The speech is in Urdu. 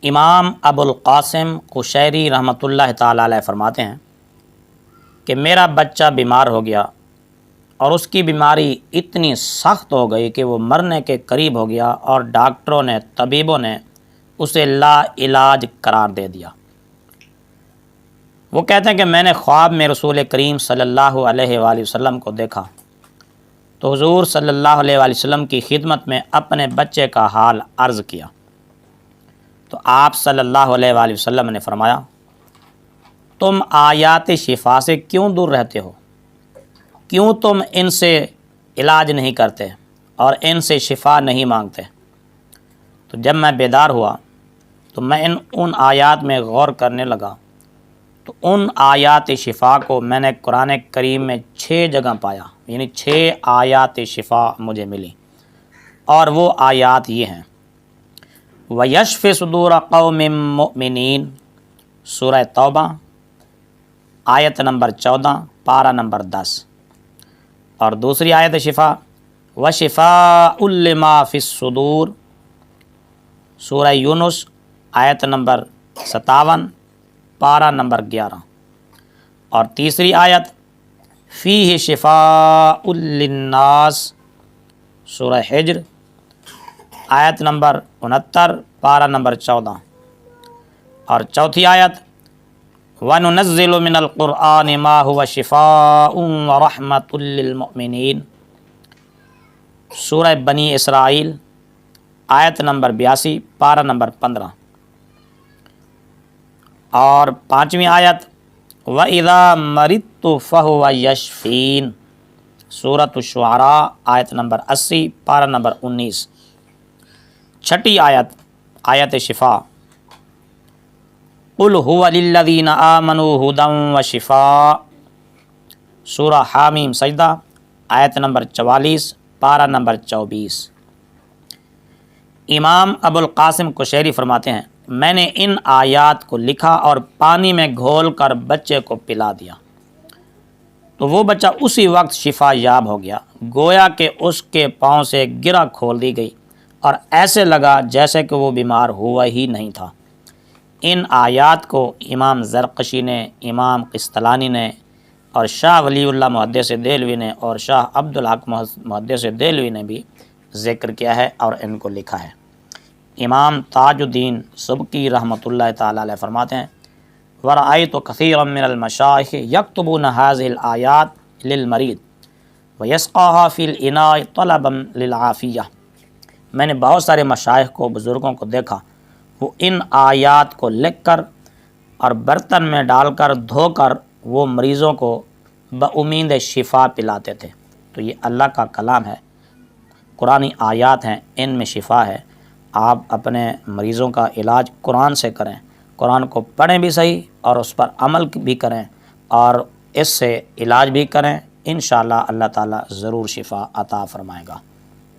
امام ابو القاسم قشیری رحمۃ اللہ تعالیٰ علیہ فرماتے ہیں کہ میرا بچہ بیمار ہو گیا اور اس کی بیماری اتنی سخت ہو گئی کہ وہ مرنے کے قریب ہو گیا، اور ڈاکٹروں نے، طبیبوں نے اسے لا علاج قرار دے دیا۔ وہ کہتے ہیں کہ میں نے خواب میں رسول کریم صلی اللہ علیہ وآلہ وسلم کو دیکھا تو حضور صلی اللہ علیہ وآلہ وسلم کی خدمت میں اپنے بچے کا حال عرض کیا تو آپ صلی اللہ علیہ وآلہ وسلم نے فرمایا، تم آیات شفا سے کیوں دور رہتے ہو؟ کیوں تم ان سے علاج نہیں کرتے اور ان سے شفا نہیں مانگتے؟ تو جب میں بیدار ہوا تو میں ان آیات میں غور کرنے لگا تو ان آیات شفا کو میں نے قرآن کریم میں 6 جگہ پایا، یعنی 6 آیات شفا مجھے ملی، اور وہ آیات یہ ہیں: وَيَشْفِ صُدُورَ قَوْمٍ مُؤْمِنِينَ سورہ توبہ آیت نمبر 14 پارہ نمبر 10، اور دوسری آیت شفا وَشِفَاءٌ لِمَا فِي الصُّدُورِ سورہ یونس آیت نمبر 57 پارہ نمبر 11، اور تیسری آیت فِيهِ شِفَاءٌ لِلنَّاسِ سورہ حجر آیت نمبر 69 پارہ نمبر 14، اور چوتھی آیت وَنُنَزِّلُ مِنَ الْقُرْآنِ مَا هُوَ شِفَاءٌ وَرَحْمَةٌ لِّلْمُؤْمِنِينَ سورہ بنی اسرائیل آیت نمبر 82 پارہ نمبر 15، اور پانچویں آیت وَإِذَا مَرِضْتُ فَهُوَ يَشْفِينِ سورۃ الشعراء آیت نمبر 80 پارہ نمبر 19، چھٹی آیت آیت شفا قُلْ هُوَ لِلَّذِينَ آمَنُوا هُدًى وَشِفَاءٌ سورہ حامیم سجدہ آیت نمبر 44 پارہ نمبر 24۔ امام ابو القاسم قشیری فرماتے ہیں میں نے ان آیات کو لکھا اور پانی میں گھول کر بچے کو پلا دیا تو وہ بچہ اسی وقت شفا یاب ہو گیا، گویا کہ اس کے پاؤں سے گرہ کھول دی گئی اور ایسے لگا جیسے کہ وہ بیمار ہوا ہی نہیں تھا۔ ان آیات کو امام زرقشی نے، امام قسطلانی نے، اور شاہ ولی اللہ محدث دہلوی نے اور شاہ عبدالحق محدث دہلوی نے بھی ذکر کیا ہے اور ان کو لکھا ہے۔ امام تاج الدین سبکی رحمۃ اللہ تعالیٰ علیہ فرماتے ہیں وَرَأَيْتُ كَثِيرًا مِّنَ الْمَشَائِخِ يَكْتُبُونَ هَذِهِ الْآيَاتِ لِلْمَرِيضِ وَيَسْقَاهَا فِي الْإِنَاءِ طَلَبًا لِلْعَافِيَّةِ میں نے بہت سارے مشائخ کو، بزرگوں کو دیکھا وہ ان آیات کو لکھ کر اور برتن میں ڈال کر دھو کر وہ مریضوں کو بامید شفا پلاتے تھے۔ تو یہ اللہ کا کلام ہے، قرآنی آیات ہیں، ان میں شفا ہے۔ آپ اپنے مریضوں کا علاج قرآن سے کریں، قرآن کو پڑھیں بھی صحیح اور اس پر عمل بھی کریں اور اس سے علاج بھی کریں، انشاءاللہ اللہ تعالیٰ ضرور شفا عطا فرمائے گا۔